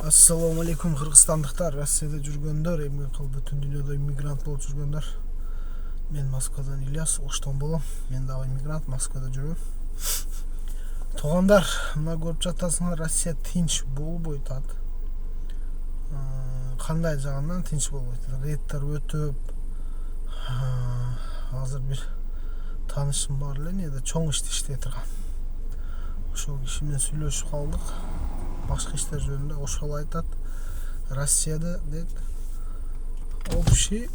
Ассаламу алейкум кыргызстандыктар, Россияда жүргөндөр, эми бүтүн дүйнөдө иммигрант болуп жүргөндөр. Мен Москвадан Ильяс, Оштон болом. Мен дагы иммигрант, Москвада жүрөм. Туугандар, мына көрүп жатасыңар, Россия тынч болбойт атат. Кандай жагынан тынч болбойт? Рейдтер өтүп, азыр бир таанышым бар эле, неде чоң ишти иштей турган. Ошол киши менен сүйлөшүп калдык. Башка иштер жөнүндө ошол айтат, Россияда дейт, общий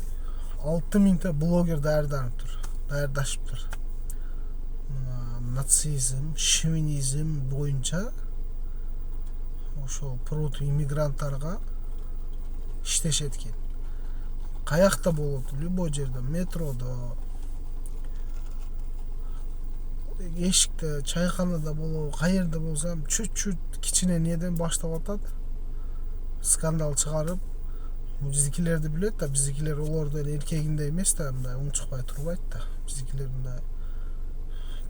6000 блогер даярдашыптыр. Нацизм, шовинизм боюнча ошол против иммигранттарга иштешет экен. Каякта болот, любой жерде, метродо, эшикте, чайканада болобу, каерде болсо чуть-чуть кичине неден баштап атат. Скандал чыгарып, биздикилерди билет да, биздикилер олордун эркегиндей эмес да, мындай унчукпай турбайт да. Биздикилер мындай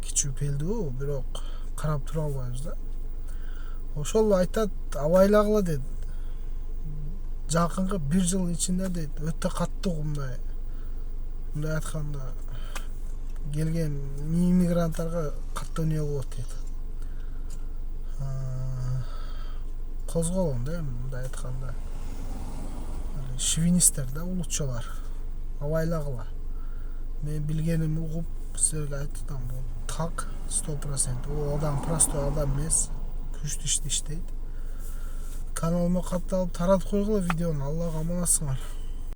кичүүпелдүү, бирок карап тура албайбыз да. Ошол айтат, абайлагыла дейт. Жакынкы 1 жыл ичинде дейт, өтө каттуу мындай айтканда келген иммигранттарга каттуу эмне болот дейт. Козголоң да, мындай айтканда. Шовинисттер да, улутчулар. Абайлагыла. Мен билгеним угуп, силерге айтам, бул так 100%. Ол адам простой адам эмес, күчтүү ишти иштейт. Каналыма катталып таратып койгула видеону. Аллага аманатсыңар.